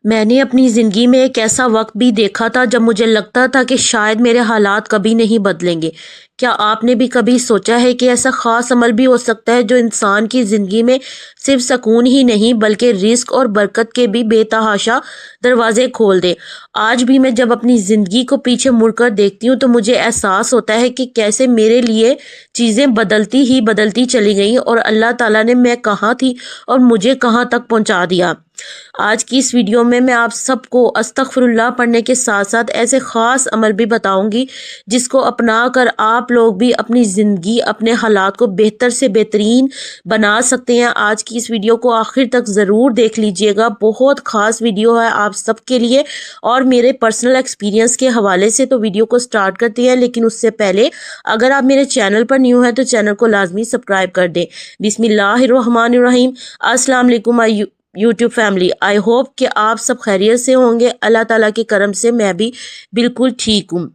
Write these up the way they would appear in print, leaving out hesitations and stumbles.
میں نے اپنی زندگی میں ایک ایسا وقت بھی دیکھا تھا جب مجھے لگتا تھا کہ شاید میرے حالات کبھی نہیں بدلیں گے۔ کیا آپ نے بھی کبھی سوچا ہے کہ ایسا خاص عمل بھی ہو سکتا ہے جو انسان کی زندگی میں صرف سکون ہی نہیں بلکہ رزق اور برکت کے بھی بے تحاشا دروازے کھول دے؟ آج بھی میں جب اپنی زندگی کو پیچھے مڑ کر دیکھتی ہوں تو مجھے احساس ہوتا ہے کہ کیسے میرے لیے چیزیں بدلتی چلی گئیں اور اللہ تعالیٰ نے میں کہاں تھی اور مجھے کہاں تک پہنچا دیا۔ آج کی اس ویڈیو میں آپ سب کو استغفر اللہ پڑھنے کے ساتھ ساتھ ایسے خاص عمل بھی بتاؤں گی جس کو اپنا کر آپ لوگ بھی اپنی زندگی اپنے حالات کو بہتر سے بہترین بنا سکتے ہیں۔ آج کی اس ویڈیو کو آخر تک ضرور دیکھ لیجئے گا، بہت خاص ویڈیو ہے آپ سب کے لیے اور میرے پرسنل ایکسپیرینس کے حوالے سے۔ تو ویڈیو کو سٹارٹ کرتے ہیں، لیکن اس سے پہلے اگر آپ میرے چینل پر نیو ہیں تو چینل کو لازمی سبسکرائب کر دیں۔ بسم اللہ الرحمن الرحیم۔ السلام علیکم یوٹیوب فیملی، آئی ہوپ کہ آپ سب خیریت سے ہوں گے۔ اللہ تعالیٰ کے کرم سے میں بھی بالکل ٹھیک ہوں۔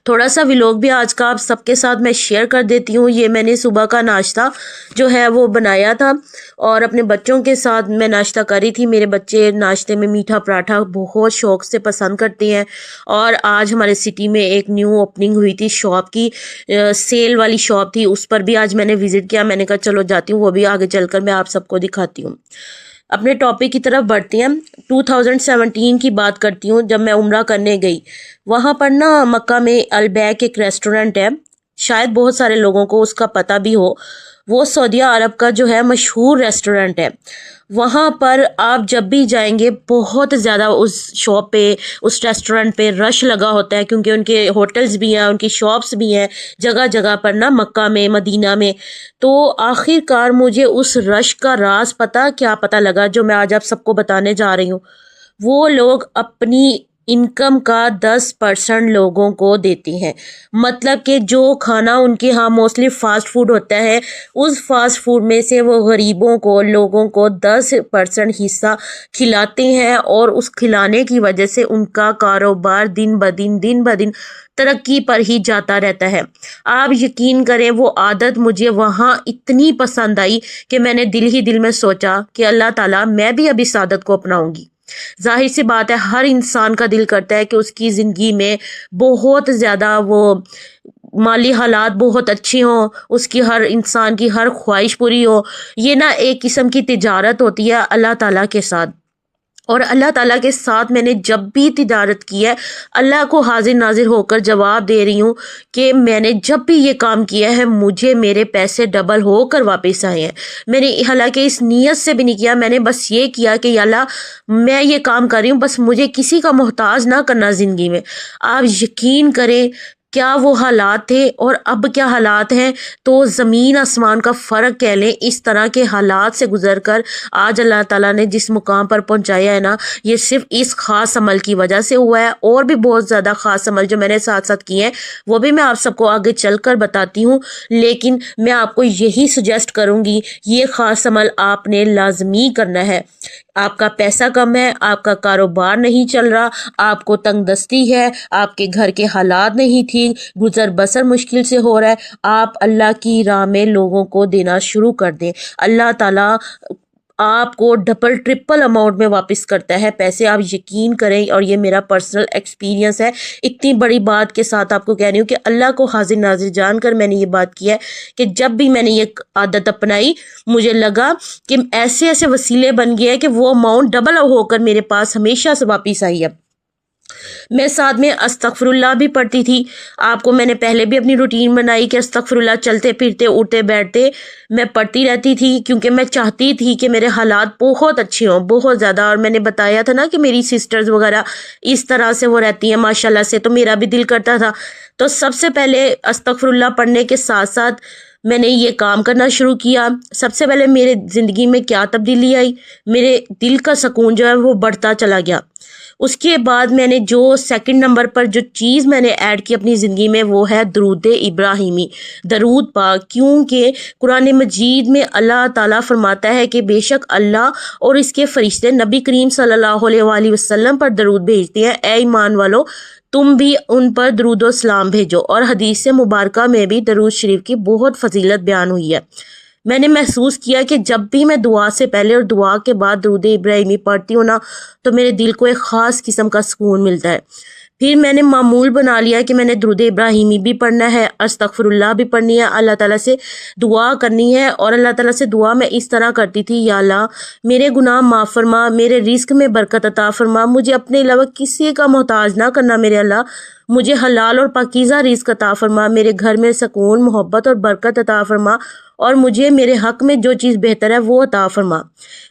تھوڑا سا ولاگ بھی آج کا آپ سب کے ساتھ میں شیئر کر دیتی ہوں۔ یہ میں نے صبح کا ناشتہ جو ہے وہ بنایا تھا اور اپنے بچوں کے ساتھ میں ناشتہ کری تھی۔ میرے بچے ناشتے میں میٹھا پراٹھا بہت شوق سے پسند کرتے ہیں اور آج ہمارے سٹی میں ایک نیو اوپننگ ہوئی تھی شاپ کی، سیل والی شاپ تھی، اس پر بھی آج میں نے وزٹ کیا۔ میں نے کہا چلو جاتی ہوں، وہ بھی آگے چل کر میں آپ سب کو دکھاتی ہوں۔ اپنے ٹاپک کی طرف بڑھتے ہیں۔ 2017 کی بات کرتی ہوں جب میں عمرہ کرنے گئی۔ وہاں پر نا مکہ میں البیک ایک ریسٹورنٹ ہے، شاید بہت سارے لوگوں کو اس کا پتہ بھی ہو۔ وہ سعودیہ عرب کا جو ہے مشہور ریسٹورنٹ ہے۔ وہاں پر آپ جب بھی جائیں گے بہت زیادہ اس شاپ پہ اس ریسٹورنٹ پہ رش لگا ہوتا ہے، کیونکہ ان کے ہوٹلز بھی ہیں، ان کی شاپس بھی ہیں جگہ جگہ پر نا مکہ میں مدینہ میں۔ تو آخر کار مجھے اس رش کا راز کیا پتہ لگا جو میں آج آپ سب کو بتانے جا رہی ہوں۔ وہ لوگ اپنی انکم کا 10% لوگوں کو دیتے ہیں، مطلب کہ جو کھانا ان کے ہاں موسٹلی فاسٹ فوڈ ہوتا ہے، اس فاسٹ فوڈ میں سے وہ غریبوں کو لوگوں کو 10% حصہ کھلاتے ہیں اور اس کھلانے کی وجہ سے ان کا کاروبار دن بدن ترقی پر ہی جاتا رہتا ہے۔ آپ یقین کریں وہ عادت مجھے وہاں اتنی پسند آئی کہ میں نے دل میں سوچا کہ اللہ تعالیٰ میں بھی اب اس عادت کو اپناؤں گی۔ ظاہر سی بات ہے ہر انسان کا دل کرتا ہے کہ اس کی زندگی میں بہت زیادہ وہ مالی حالات بہت اچھی ہوں، اس کی ہر انسان کی ہر خواہش پوری ہو۔ یہ نا ایک قسم کی تجارت ہوتی ہے اللہ تعالیٰ کے ساتھ، اور اللہ تعالیٰ کے ساتھ میں نے جب بھی تجارت کی ہے اللہ کو حاضر ناظر ہو کر جواب دے رہی ہوں کہ میں نے جب بھی یہ کام کیا ہے مجھے میرے پیسے ڈبل ہو کر واپس آئے ہیں۔ میں نے حالانکہ اس نیت سے بھی نہیں کیا، میں نے بس یہ کیا کہ یا اللہ میں یہ کام کر رہی ہوں، بس مجھے کسی کا محتاج نہ کرنا زندگی میں۔ آپ یقین کریں کیا وہ حالات تھے اور اب کیا حالات ہیں، تو زمین آسمان کا فرق کہہ لیں۔ اس طرح کے حالات سے گزر کر آج اللہ تعالیٰ نے جس مقام پر پہنچایا ہے نا، یہ صرف اس خاص عمل کی وجہ سے ہوا ہے، اور بھی بہت زیادہ خاص عمل جو میں نے ساتھ کیے ہیں وہ بھی میں آپ سب کو آگے چل کر بتاتی ہوں، لیکن میں آپ کو یہی سجیسٹ کروں گی یہ خاص عمل آپ نے لازمی کرنا ہے۔ آپ کا پیسہ کم ہے، آپ کا کاروبار نہیں چل رہا، آپ کو تنگ دستی ہے، آپ کے گھر کے حالات نہیں ٹھیک، گزر بسر مشکل سے ہو رہا ہے، آپ اللہ کی راہ میں لوگوں کو دینا شروع کر دیں۔ اللہ تعالیٰ آپ کو ڈبل ٹرپل اماؤنٹ میں واپس کرتا ہے پیسے، آپ یقین کریں، اور یہ میرا پرسنل ایکسپیرینس ہے۔ اتنی بڑی بات کے ساتھ آپ کو کہہ رہی ہوں کہ اللہ کو حاضر ناظر جان کر میں نے یہ بات کی ہے کہ جب بھی میں نے یہ عادت اپنائی مجھے لگا کہ ایسے وسیلے بن گئے ہیں کہ وہ اماؤنٹ ڈبل ہو کر میرے پاس ہمیشہ سے واپس آئی ہے۔ میں ساتھ میں استغفر اللہ بھی پڑھتی تھی۔ آپ کو میں نے پہلے بھی اپنی روٹین بنائی کہ استغفر اللہ چلتے پھرتے اٹھتے بیٹھتے میں پڑھتی رہتی تھی، کیونکہ میں چاہتی تھی کہ میرے حالات بہت اچھے ہوں، بہت زیادہ۔ اور میں نے بتایا تھا نا کہ میری سسٹرز وغیرہ اس طرح سے وہ رہتی ہیں ماشاءاللہ سے، تو میرا بھی دل کرتا تھا۔ تو سب سے پہلے استغفر اللہ پڑھنے کے ساتھ ساتھ میں نے یہ کام کرنا شروع کیا۔ سب سے پہلے میرے زندگی میں کیا تبدیلی آئی، میرے دل کا سکون جو ہے وہ بڑھتا چلا گیا۔ اس کے بعد میں نے جو سیکنڈ نمبر پر جو چیز میں نے ایڈ کی اپنی زندگی میں وہ ہے درود ابراہیمی، درود پاک، کیونکہ قرآن مجید میں اللہ تعالیٰ فرماتا ہے کہ بے شک اللہ اور اس کے فرشتے نبی کریم صلی اللہ علیہ وآلہ وسلم پر درود بھیجتے ہیں، اے ایمان والو تم بھی ان پر درود و سلام بھیجو۔ اور حدیث مبارکہ میں بھی درود شریف کی بہت فضیلت بیان ہوئی ہے۔ میں نے محسوس کیا کہ جب بھی میں دعا سے پہلے اور دعا کے بعد درود ابراہیمی پڑھتی ہوں نا تو میرے دل کو ایک خاص قسم کا سکون ملتا ہے۔ پھر میں نے معمول بنا لیا کہ میں نے درود ابراہیمی بھی پڑھنا ہے، استغفر اللہ بھی پڑھنی ہے، اللہ تعالیٰ سے دعا کرنی ہے۔ اور اللہ تعالیٰ سے دعا میں اس طرح کرتی تھی، یا اللہ میرے گناہ معاف فرما، میرے رزق میں برکت عطا فرما، مجھے اپنے علاوہ کسی کا محتاج نہ کرنا میرے اللہ، مجھے حلال اور پاکیزہ رزق عطا فرما، میرے گھر میں سکون، محبت اور برکت عطا فرما، اور مجھے میرے حق میں جو چیز بہتر ہے وہ عطا فرما۔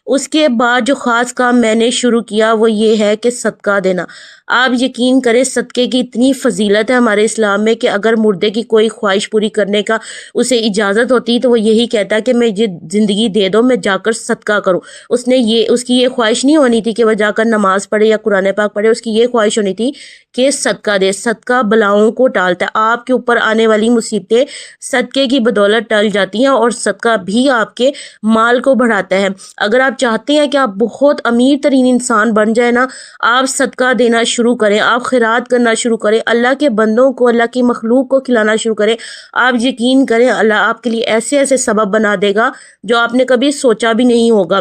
اس کے بعد جو خاص کام میں نے شروع کیا وہ یہ ہے کہ صدقہ دینا۔ آپ یقین کریں صدقے کی اتنی فضیلت ہے ہمارے اسلام میں کہ اگر مردے کی کوئی خواہش پوری کرنے کا اسے اجازت ہوتی تو وہ یہی کہتا ہے کہ میں یہ زندگی دے دو، میں جا کر صدقہ کروں۔ اس کی یہ خواہش نہیں ہونی تھی کہ وہ جا کر نماز پڑھے یا قرآن پاک پڑھے، اس کی یہ خواہش ہونی تھی کہ صدقہ دے۔ صدقہ بلاؤں کو ٹالتا ہے، آپ کے اوپر آنے والی مصیبتیں صدقے کی بدولت ٹل جاتی ہیں، اور صدقہ بھی آپ کے مال کو بڑھاتا ہے۔ اگر آپ چاہتے ہیں کہ آپ بہت امیر ترین انسان بن جائے نا، آپ صدقہ دینا شروع کریں، آپ خیرات کرنا شروع کریں، اللہ کے بندوں کو، اللہ کی مخلوق کو کھلانا شروع کریں۔ آپ یقین کریں اللہ آپ کے لیے ایسے ایسے سبب بنا دے گا جو آپ نے کبھی سوچا بھی نہیں ہوگا۔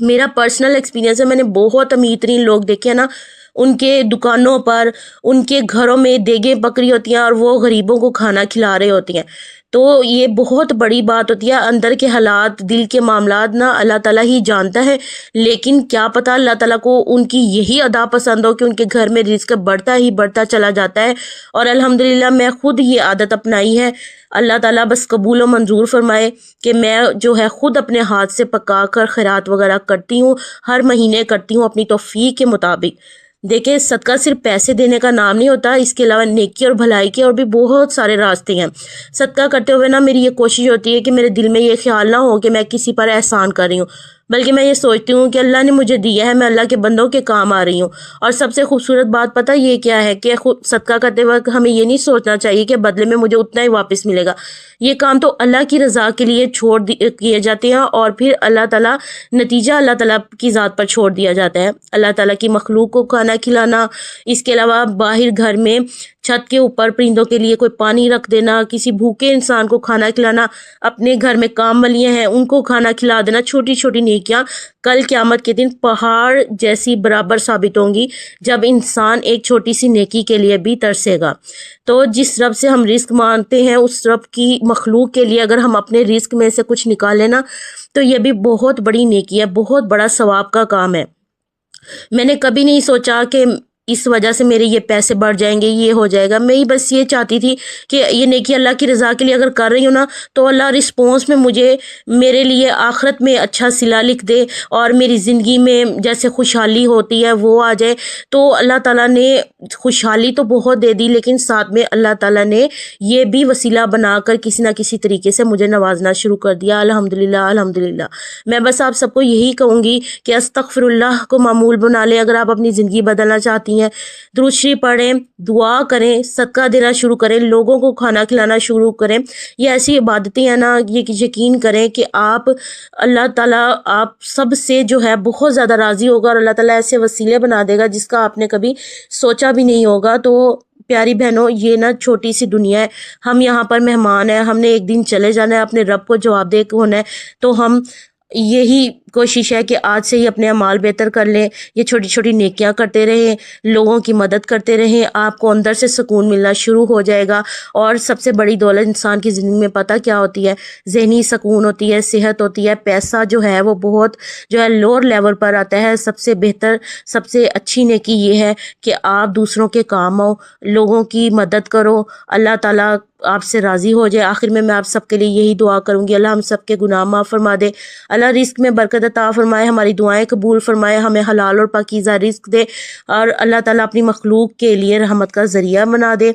میرا پرسنل ایکسپیرینس ہے، میں نے بہت امیر ترین لوگ دیکھے ہیں نا، ان کے دکانوں پر، ان کے گھروں میں دیگیں پکڑی ہوتی ہیں اور وہ غریبوں کو کھانا کھلا رہے ہوتی ہیں۔ تو یہ بہت بڑی بات ہوتی ہے۔ اندر کے حالات، دل کے معاملات نا اللہ تعالیٰ ہی جانتا ہے، لیکن کیا پتہ اللہ تعالیٰ کو ان کی یہی ادا پسند ہو کہ ان کے گھر میں رزق بڑھتا ہی بڑھتا چلا جاتا ہے۔ اور الحمدللہ میں خود یہ عادت اپنائی ہے۔ اللہ تعالیٰ بس قبول و منظور فرمائے کہ میں جو ہے خود اپنے ہاتھ سے پکا کر خیرات وغیرہ کرتی ہوں، ہر مہینے کرتی ہوں اپنی توفیق کے مطابق۔ دیکھیں صدقہ صرف پیسے دینے کا نام نہیں ہوتا، اس کے علاوہ نیکی اور بھلائی کے اور بھی بہت سارے راستے ہیں۔ صدقہ کرتے ہوئے نا میری یہ کوشش ہوتی ہے کہ میرے دل میں یہ خیال نہ ہو کہ میں کسی پر احسان کر رہی ہوں، بلکہ میں یہ سوچتی ہوں کہ اللہ نے مجھے دیا ہے، میں اللہ کے بندوں کے کام آ رہی ہوں۔ اور سب سے خوبصورت بات پتہ یہ کیا ہے کہ صدقہ کرتے وقت ہمیں یہ نہیں سوچنا چاہیے کہ بدلے میں مجھے اتنا ہی واپس ملے گا۔ یہ کام تو اللہ کی رضا کے لیے کیے جاتے ہیں، اور پھر اللہ تعالیٰ نتیجہ اللہ تعالیٰ کی ذات پر چھوڑ دیا جاتا ہے۔ اللہ تعالیٰ کی مخلوق کو کھانا کھلانا، اس کے علاوہ باہر گھر میں چھت کے اوپر پرندوں کے لیے کوئی پانی رکھ دینا، کسی بھوکے انسان کو کھانا کھلانا، اپنے گھر میں کام والیاں ہیں ان کو کھانا کھلا دینا، چھوٹی چھوٹی نیکیاں کل قیامت کے دن پہاڑ جیسی برابر ثابت ہوں گی جب انسان ایک چھوٹی سی نیکی کے لیے بھی ترسے گا۔ تو جس رب سے ہم رزق مانگتے ہیں اس رب کی مخلوق کے لیے اگر ہم اپنے رزق میں سے کچھ نکالیں نا تو یہ بھی بہت بڑی نیکی ہے، بہت بڑا ثواب کا کام ہے۔ میں نے کبھی نہیں سوچا کہ اس وجہ سے میرے یہ پیسے بڑھ جائیں گے، یہ ہو جائے گا۔ میں ہی بس یہ چاہتی تھی کہ یہ نیکی اللہ کی رضا کے لیے اگر کر رہی ہوں نا تو اللہ رسپونس میں مجھے میرے لیے آخرت میں اچھا صلہ لکھ دے، اور میری زندگی میں جیسے خوشحالی ہوتی ہے وہ آ جائے۔ تو اللہ تعالیٰ نے خوشحالی تو بہت دے دی، لیکن ساتھ میں اللہ تعالیٰ نے یہ بھی وسیلہ بنا کر کسی نہ کسی طریقے سے مجھے نوازنا شروع کر دیا۔ الحمدللہ الحمدللہ۔ میں بس آپ سب کو یہی کہوں گی کہ استغفر اللہ کو معمول بنا لیں اگر آپ اپنی زندگی بدلنا چاہتی ہیں۔ درود شریف پڑھیں، دعا کریں، صدقہ دینا شروع کریں، لوگوں کو کھانا کھلانا شروع کریں۔ یہ ایسی عبادتیں ہیں نا، یہ یقین کریں کہ اللہ تعالیٰ آپ سب سے جو ہے بہت زیادہ راضی ہوگا، اور اللہ تعالیٰ ایسے وسیلے بنا دے گا جس کا آپ نے کبھی سوچا بھی نہیں ہوگا۔ تو پیاری بہنوں، یہ نا چھوٹی سی دنیا ہے، ہم یہاں پر مہمان ہیں، ہم نے ایک دن چلے جانا ہے، اپنے رب کو جواب دہ ہونا ہے۔ تو ہم یہی کوشش ہے کہ آج سے ہی اپنے اعمال بہتر کر لیں، یہ چھوٹی چھوٹی نیکیاں کرتے رہیں، لوگوں کی مدد کرتے رہیں، آپ کو اندر سے سکون ملنا شروع ہو جائے گا۔ اور سب سے بڑی دولت انسان کی زندگی میں پتہ کیا ہوتی ہے؟ ذہنی سکون ہوتی ہے، صحت ہوتی ہے۔ پیسہ جو ہے وہ بہت جو ہے لوور لیول پر آتا ہے۔ سب سے بہتر، سب سے اچھی نیکی یہ ہے کہ آپ دوسروں کے کام آؤ، لوگوں کی مدد کرو، اللہ تعالیٰ آپ سے راضی ہو جائے۔ آخر میں آپ سب کے لیے یہی دعا کروں گی، اللہ ہم سب کے گناہ معاف فرما دے، اللہ رزق میں برکت عطا فرمائے، ہماری دعائیں قبول فرمائے، ہمیں حلال اور پاکیزہ رزق دے، اور اللہ تعالیٰ اپنی مخلوق کے لیے رحمت کا ذریعہ بنا دے۔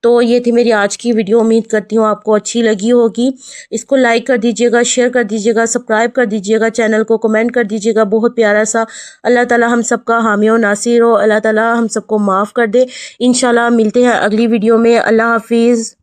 تو یہ تھی میری آج کی ویڈیو، امید کرتی ہوں آپ کو اچھی لگی ہوگی۔ اس کو لائک کر دیجیے گا، شیئر کر دیجیے گا، سبسکرائب کر دیجیے گا، چینل کو کمنٹ کر دیجیے گا، بہت پیارا سا۔ اللہ تعالیٰ ہم سب کا حامی و ناصر ہو، اللہ تعالیٰ ہم سب کو معاف کر دے۔ انشاءاللہ ملتے ہیں اگلی ویڈیو میں۔ اللہ حافظ۔